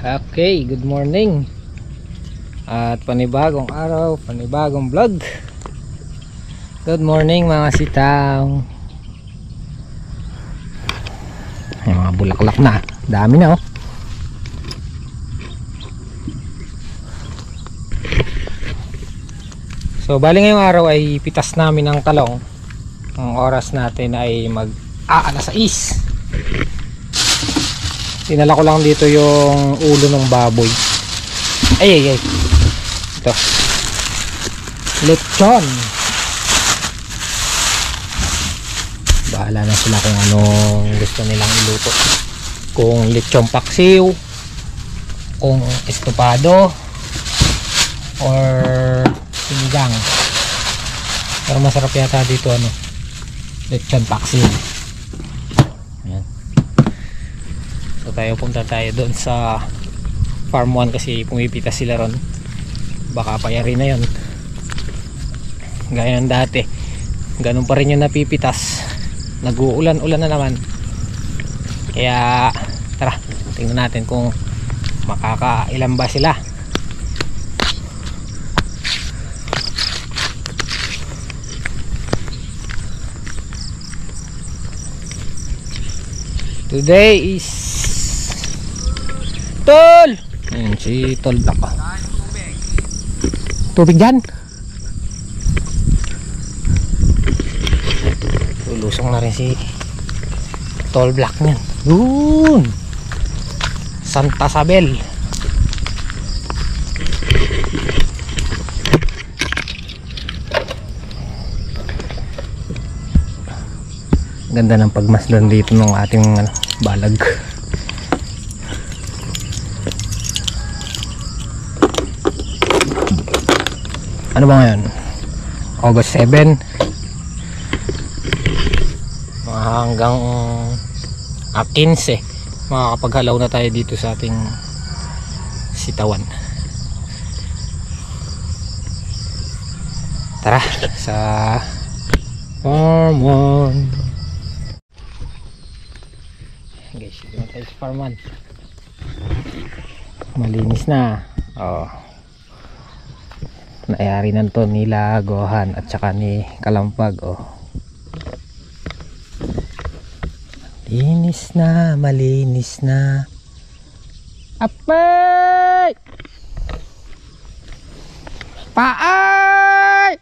Okay, good morning. At panibagong araw, panibagong vlog. Good morning mga sitaw. May mga bulaklak na. Dami na oh. So bali ngayong araw ay pitas namin ng talong. Ang oras natin ay alas 6. Tinala ko lang dito yung ulo ng baboy. Ay. Ito. Lechon. Bahala na sila kung anong gusto nilang iluto. Kung lechon paksiw, kung estopado, or sinigang. Pero masarap yata dito lechon paksiw. So punta tayo doon sa farm 1 kasi pumipitas sila ron. Baka payari na yon. Gaya ng dati, ganun pa rin yung napipitas. Nag-uulan-ulan na naman. Kaya tara, tingnan natin kung makakailan ba sila. Today is Tol! Ayan si Tol Black. Tubig dyan. Lulusong na rin si Tol Black niyan. Yun! Santa Isabel. Ganda ng pagmasdan dito ng ating balag. Ano ba ngayon? August 7. Hanggang 15 makakapaghalaw na tayo dito sa ating sitawan. Tara sa farm 1. Guys, dito na tayo sa farm 1. Malinis na. Nayari na to nila Gohan at saka ni Kalampag. Linis na, malinis na. Apay! Paay!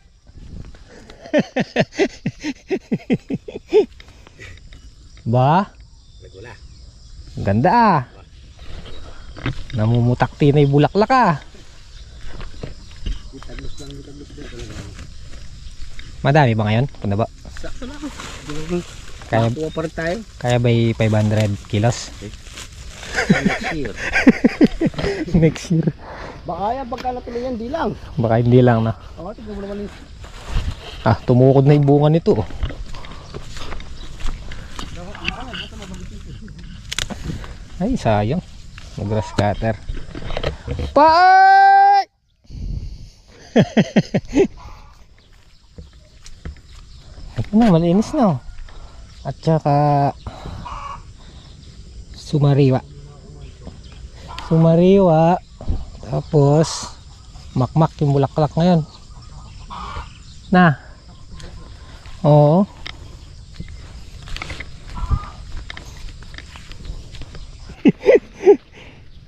Ba? Ganda namumutakti na yung bulaklak Madami ba ngayon? Punta ba? Sakto lang. Kaya ba 500 kilos? Next year. Next year. Baka yan, pagka natuloy yan, di lang. Baka hindi lang na. Tignan mo naman tumukod na yung bunga nito. Ay, sayang. Mag-grass cutter. Paay! Ito na, malinis na. At saka sumariwa. Tapos makmak yung bulaklak ngayon. Na. Oo.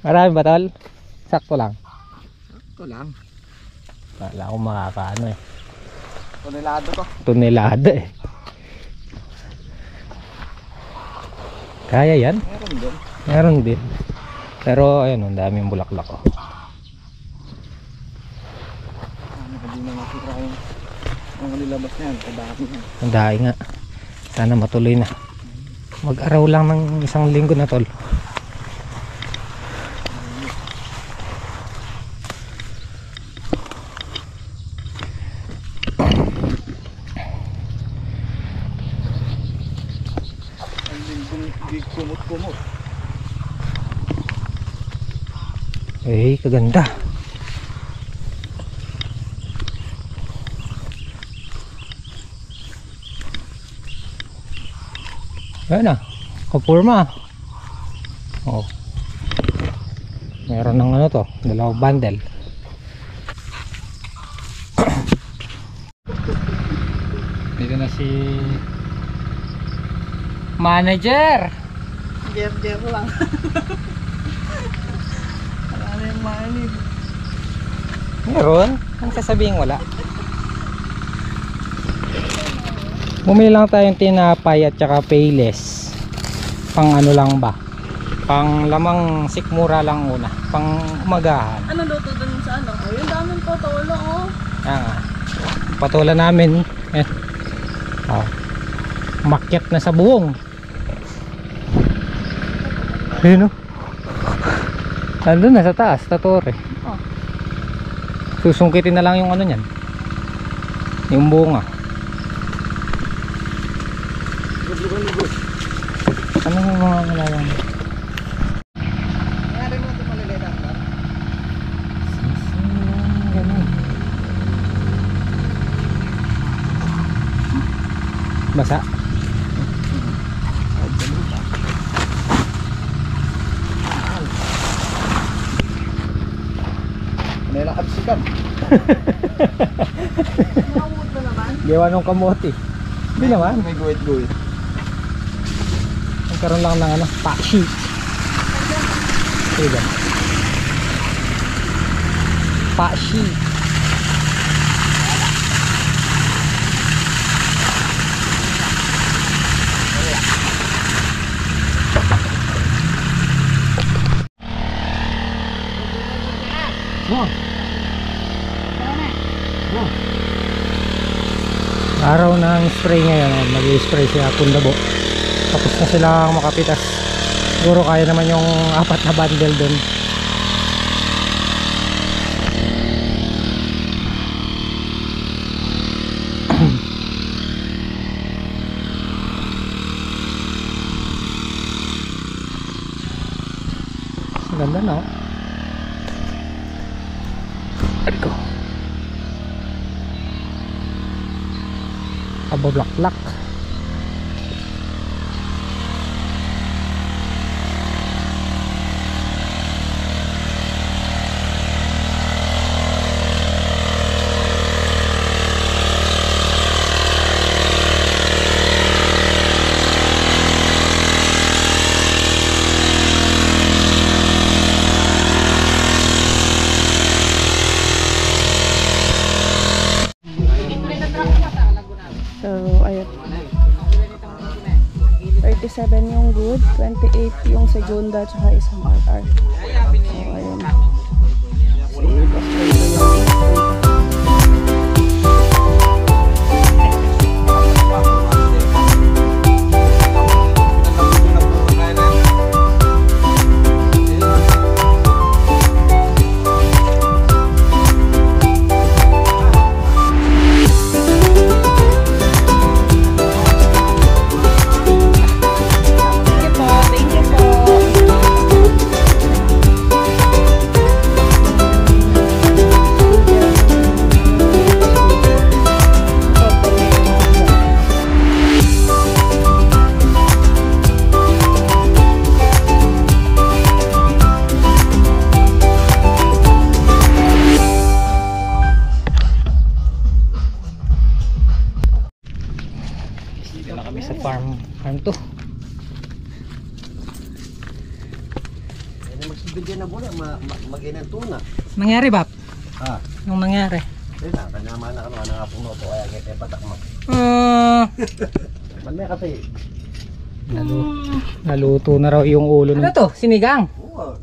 Marami ba, Tol? Sakto lang. Wala akong makakaano Tonelado to. Tonelada Kaya yan? Meron din. Pero ayun, ang daming bulaklak Hindi na makikita ang nilabas niyan. Ang dami nga. Sana matuloy na. Mag-araw lang ng isang linggo na, Tol. Kumot. Kaganda. Ayan na, kapurma. Meron ng ano to, dalawang bundle. Dito na si manager. Jer lang. Wala na yung manig. Meron? Ang sasabihin wala. Bumili lang tayong tinapay at saka payless. Pang ano lang ba? Pang lamang sikmura lang una. Pang umagahan. Ano luto dun sa ano? Oh, yung daming totolo, oh. Yan nga. Patola namin. Eh. Oh. Makyat na sa buong. Ayun o. Nandun na sa taas, tatore. Oh. Susungkitin na lang yung ano nyan. Yung bunga. Ano yung mga malalang? Nangyari mo ito malilita. Ganun. Basa. Nailang kapsikan. Nakawot na naman. Gawa nung kamote. Hindi naman. May guwit-guwit. Nagkaroon lang ng ano, paksi. Sige. Paksi. Araw ng spray ngayon, mag-spray siya Kundabo. Tapos na silang makapitas. Siguro kaya naman yung 4 na bundle dun. Ganda no? Aliko. Kabablak-lak. So, ayun. 37 yung good, 28 yung segunda, tsaka isang RR. So, ayun. Si Boss Ray. Thank you po. Dito na kami sa farm 2. Magsibigyan na muna, mag-inan tuna. Nangyari ba? Ha? Yung nangyari? Ayun na, kanyama na ano nga puno to, kaya kaya patak mo. Man may kasi. Naluto na raw yung ulo ng... Ano to? Sinigang? Oo.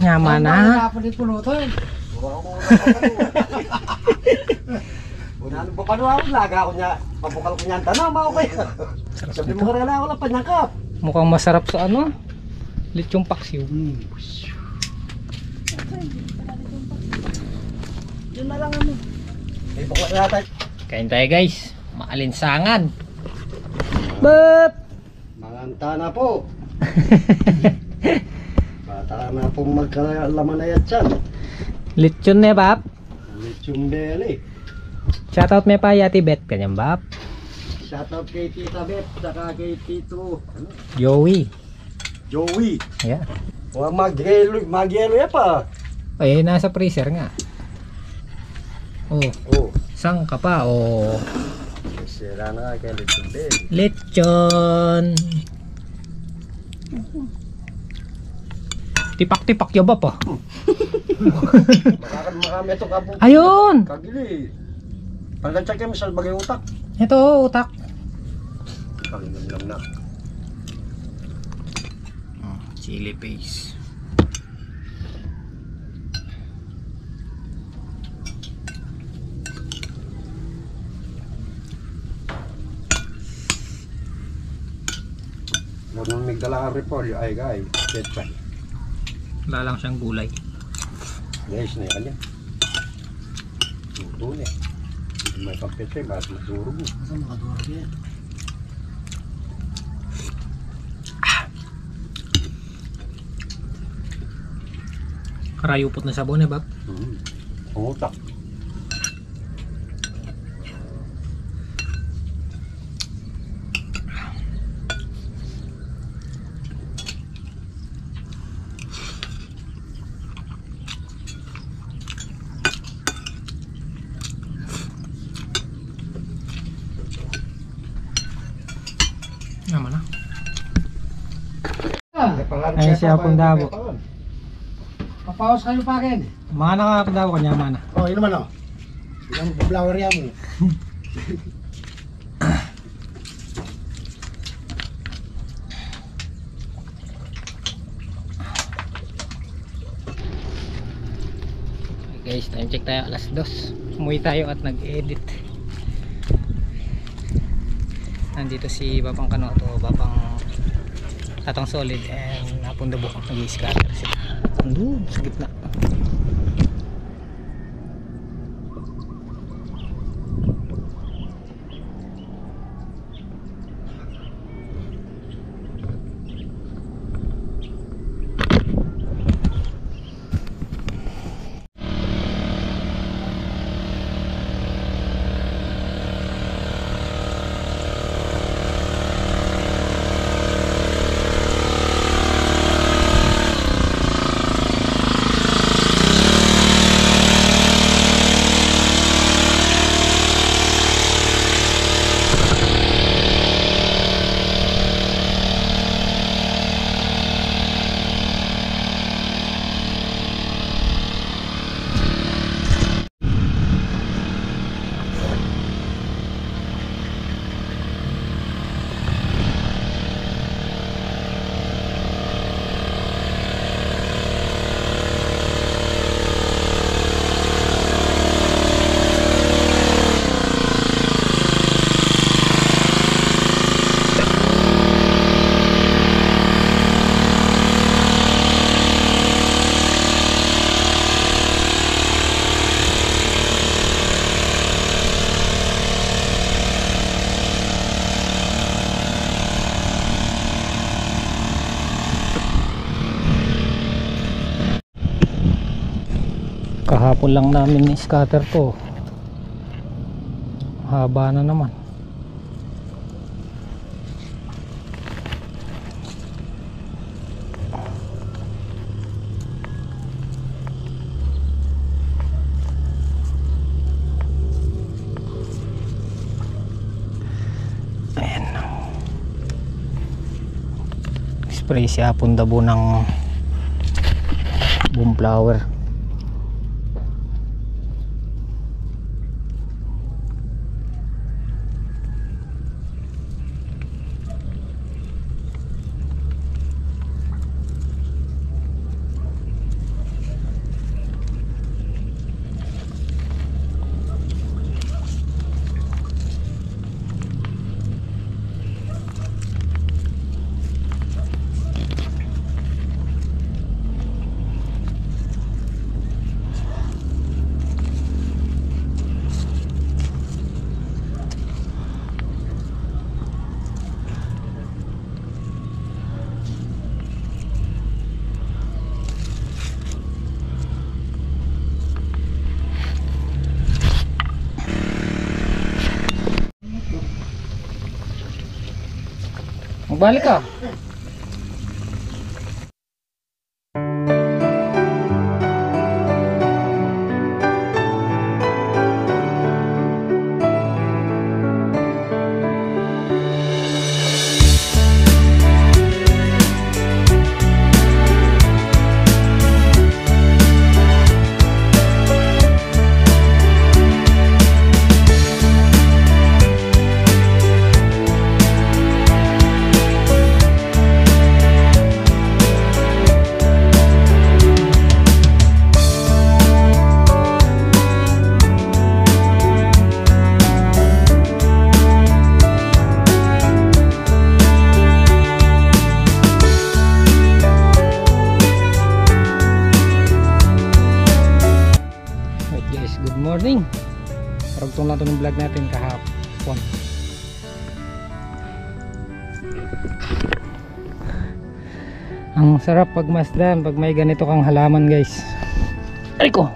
Nyama na. Nakapalit puno to eh. Ano ba pa ako? Laga ako niya. Pabukal ko niya ang tanong, mga okay. Sabi mo ka rin ako lang panyakap. Mukhang masarap sa ano? Lechong paksiw. Yun na lang ano. May bukla natin. Kain tayo guys. Maalinsangan. Bap! Manganta na po. Bata na pong magkalaman na yan dyan. Lechon na bap. Lechong belly. Shoutout may pa Yati Bet. Kanyang bap. Shoutout kay Tita Beth, saka kay Tito Joey. Joey. Yeah. Huwag mag-yelo yan pa. Ay, nasa freezer nga. Oh, Oh. sang ka pa. Oh. Sira na nga kaya little bit. Lechon. Tipak-tipak yaba pa. Marami ito ka po. Ayun! Kagili. Pagkatsak yung misal bagay utak. Ito, utak. Kaginom lang na. Chili paste. Huwag mong migdala ang repolyo. Ay, guys. Ketchay. Wala lang siyang gulay. Guys, na yan yan. Turo niya. May pagketchay, bakit madurog mo? Saan makadurog yan? Karayupot na sabon eh, Bab. Utak. Naman na. Ayun siya pong dabo. Papawas kayo pa akin. Mana ka pong dabo kanya mana. Oh, yun naman oh. Ilang flower yan mo. Guys, time check tayo alas 2. Umuwi tayo at nag-edit. Nandito si Babang Kanoto, Babang Tatang Solid and Napundabo. Nag-i-scatter sila. Andun sa gitna. Kahapon lang namin ni scatter to. Haba na naman. Ayan. Spray siya pundabo ng boom flower. Magbalik ka. lang ito ng vlog natin kahapon. Ang sarap pagmasdan pag may ganito kang halaman guys. Ay ko.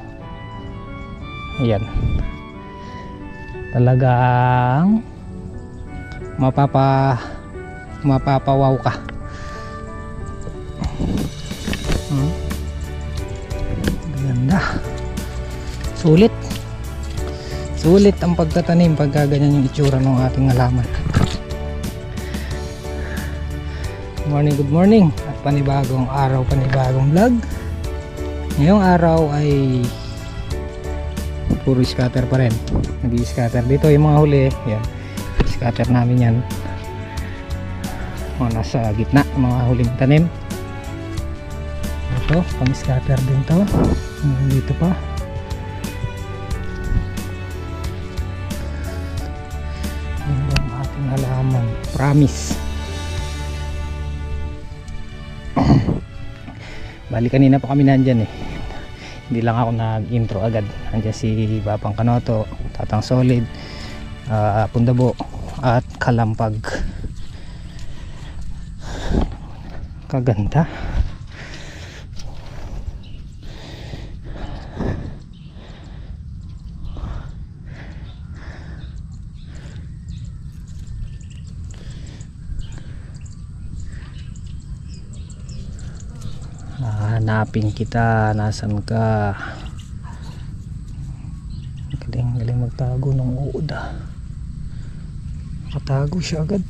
Ayan. Talagang mapapawaw ka. Ganda. Sulit. Sulit ang pagtatanim pagka ganyan yung itsura ng ating halaman. Good morning at panibagong araw, panibagong vlog. Ngayong araw ay puro scatter pa rin. Nag-i-scatter dito yung mga huli. Yan. Scatter namin yan. Mga nasa gitna mga huling tanim. Ito, pang-scatter din to. Dito pa. Yan ang ating halaman. Promise. Bali kanina pa kami nandyan eh. Hindi lang ako nag-intro agad. Nandiyan si Babang Kanoto, Tatang Solid, Pundabo at Kalampag. Kaganda. Hanapin kita, nasan ka? Galing magtago ng uod ah. Nakatago siya agad.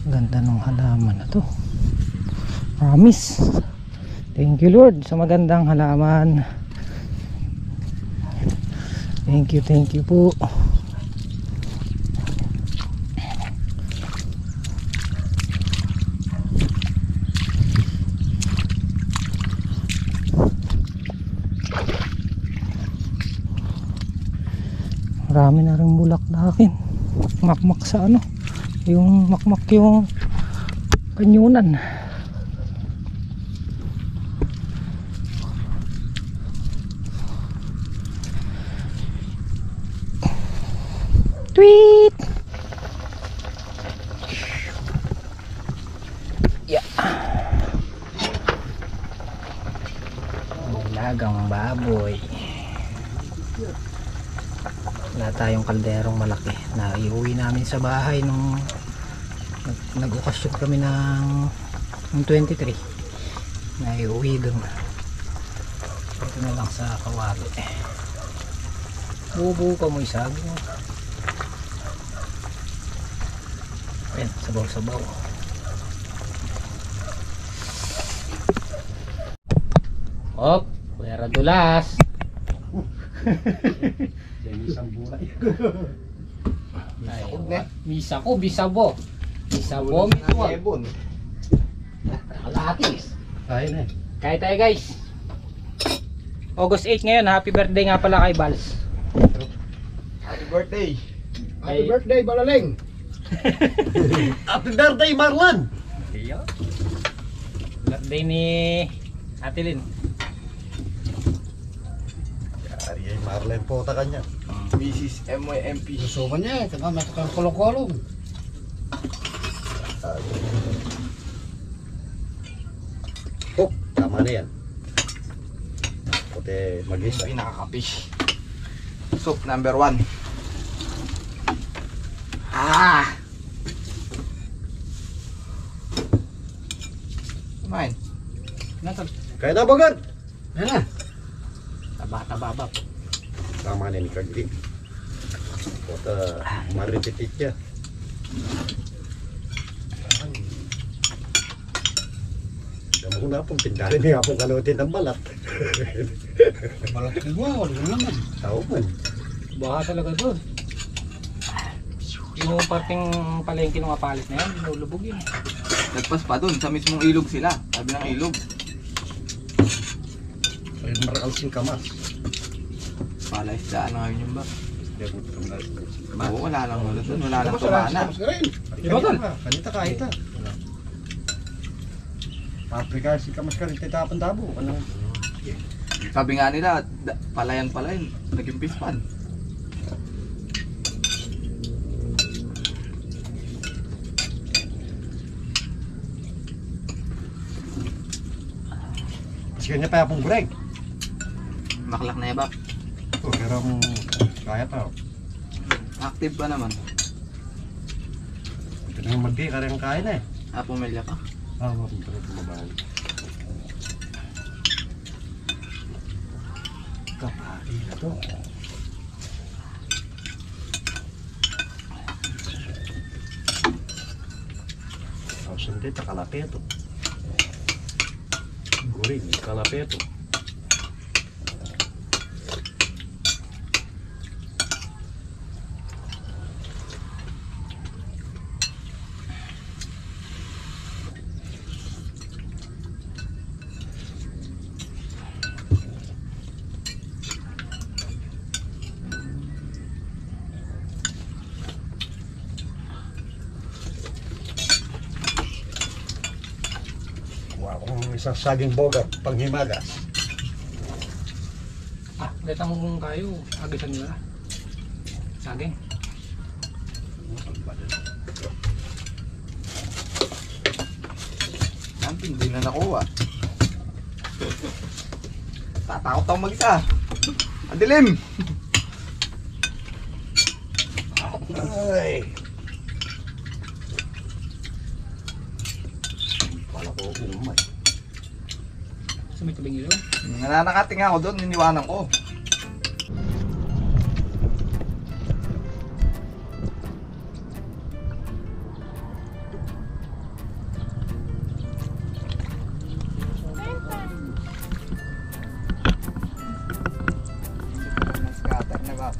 Ganda ng halaman na to. Promise. Thank you Lord sa magandang halaman. Thank you po. Marami na rin bulaklakin. Makmak sa ano, yung makmak yung kanyunan. Tweet. Yeah. Lagang baboy. Wala tayong kalderong malaki na iuwi namin sa bahay nung nag-okasyon kami ng 23 na iuwi dun. Ito na lang sa kawali. Bubuo ka mo isag. Ayan, sabaw-sabaw. Op, pera dulas. Misa ko, bisabo. Bisabo, mituwag. Kalatis. Kaya tayo guys. August 8 ngayon, happy birthday nga pala kay Bals. Happy birthday. Happy birthday, Balaling. Happy birthday, Marlon. Birthday ni Ate Lynn. Ari Marlon po ta kanya. Mrs. MYMP. Susukan niya, kaya matakang kolong-kolong. Oh, tama na yan. Puti mag-isa. Ay, nakakapish. Soup number 1. Ah! Kumain. Kaya na bagad. Yan na. Taba-taba. Tama na ni Kagli. Puti maripitit siya. Damo ko na pong pindahan niya pong kalutin ng balat. Balat ka wala naman. Tao man. Baka talaga doon. Yung parting palengke ng apalit na yan, nulubog yun. Nagpas pa dun, sa mismong ilog sila. Sabi ng ilog. Ay, maralsing kamas. Pala isdaan na ngayon yung ba? Ba? Oo, wala lang wala dun. Wala lang tumana. Iba tol. Kanita kahit ha. Africa, si kamas ka rin titapan tabo. Ano? Sabi nga nila, palayan, naging pispan. Mas kanya pa yapong break. Maklak na yabak. Pero kaya tao. Active pa naman. Ito na yung magdi, karang kaya na eh. Pumilya ka. Pero tumabawal. Kapari na to. Sundit, kalapeto. Guring, kalapeto. Isang saging bogat, panghimagas. Dito mo kung kayo, agisan nila. Saging. Namping, hindi na nakuha. Tatakot ako mag-isa. Ang dilim! Ay! Pala ko umay. Sa may tabing ilaw. Nananakating ako doon, niniwanan ko. Scatter na ba?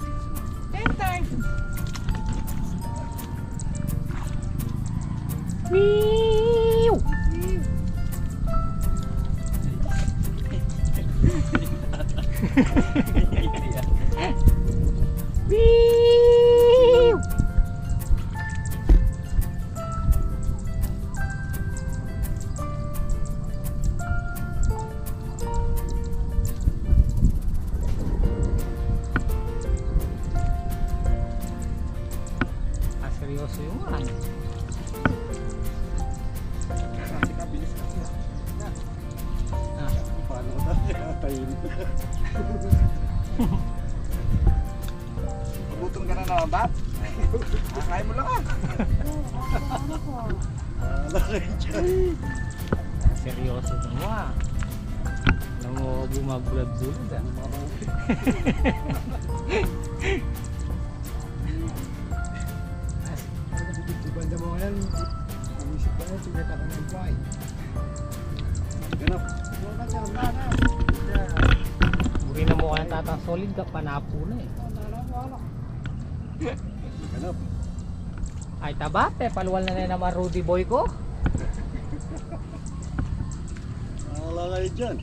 Wiiw! Wiiw! Seryoso yung ano. Paano ko tayo tayin? Magutom ka na naman, Bap? Kaya mo lang ah. Wala kayo dyan. Seryoso yung mga. Alam mo, bumagulad-bulad ah. Banda mo yan. Inisip ka na, sugat ako ng buhay. Ganap. Buri na mukha ng tatang solid ka, panapo na eh. Ganap. Ay tabate, paluwal na na naman Rudy boy ko. Wala kayo dyan.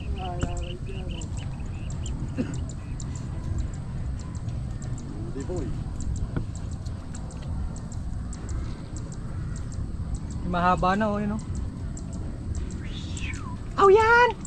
Hindi boy. Mahaba na oh, yun oh. Aw yan!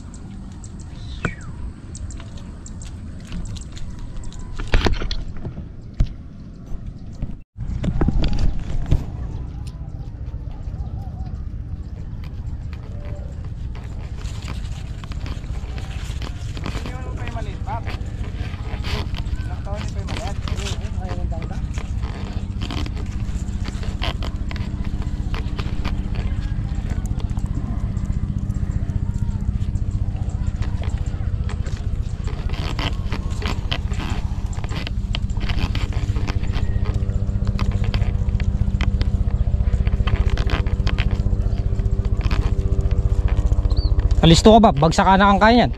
Alisto ka ba? Bagsak ka na kang kaya yan.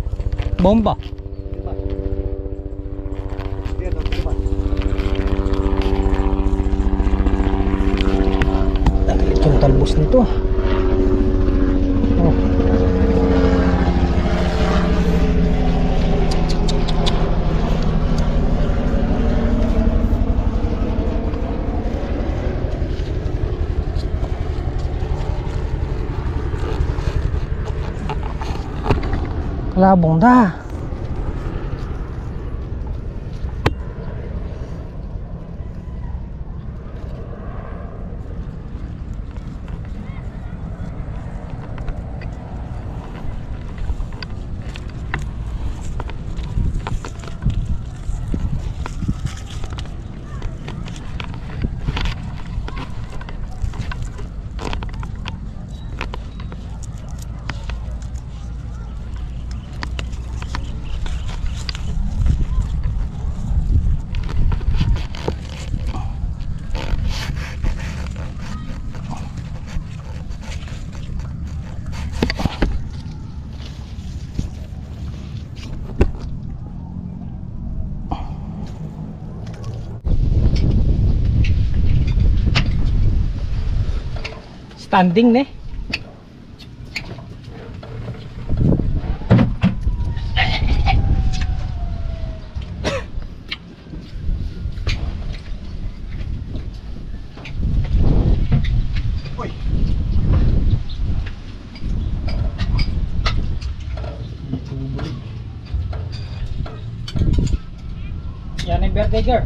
Bomba. Dalit yung talbos nito. Oh. Labong da. Standing ne. Yan ang Vertiger.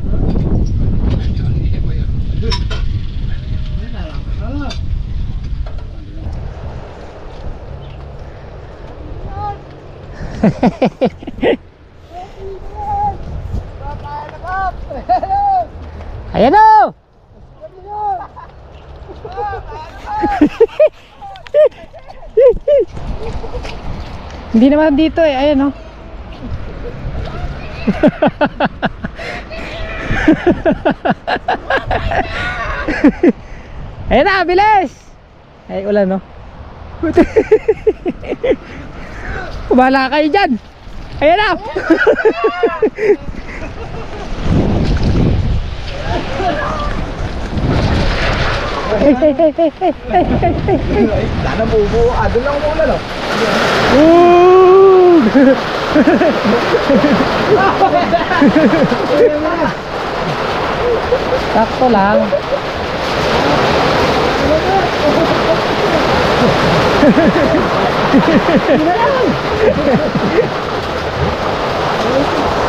Ayan o! Hindi naman dito eh, ayan o. Ayan na, bilis! Ay, ulan no. Kumala kayo dyan. Ayan na. Sana bubuo. Doon lang muna no. Sakto lang.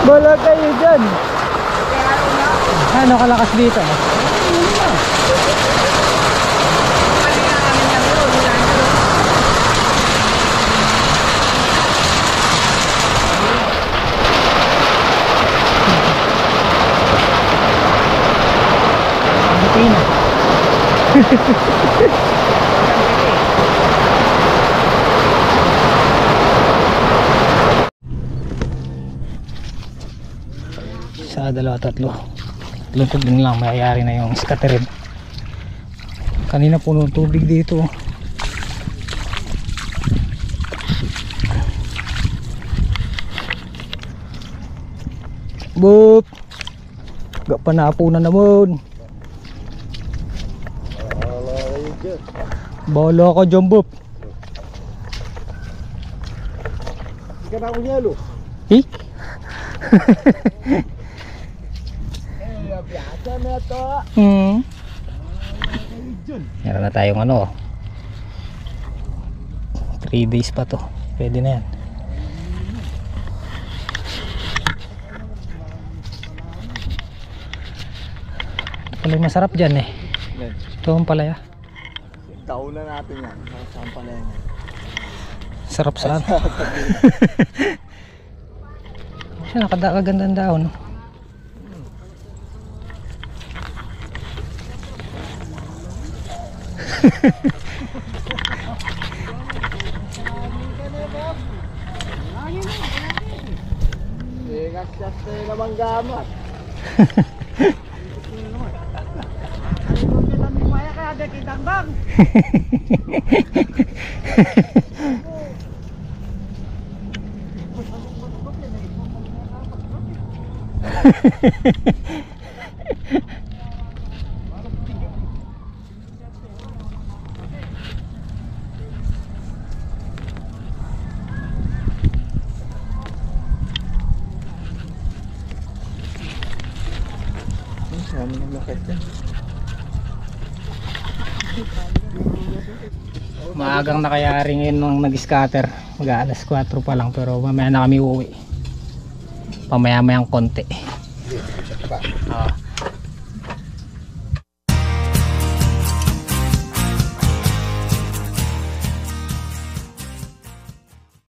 Bola kayo dyan. Ano kalakas dito? Pina. Sa dalawa, tatlo din lang mayayari na yung scattered. Kanina puno tubig dito. Boop, gapanapo na naman. Bala ka dyan, Boop. Hindi ka na ako yelo. Eh? Piyasa na to. Meron na tayong ano 3 days pa to. Pwede na yan. Palay masarap dyan eh. Ito ang palaya. Kaulan natin yan. Saan pala yan? Sarap saan. Siya nakagandang dahon. Gas naman gamat. Maagang nakayari ngayon nung nag-scatter. Mag-alas 4 pa lang pero mamaya na kami uuwi. Pamaya-mayang konti.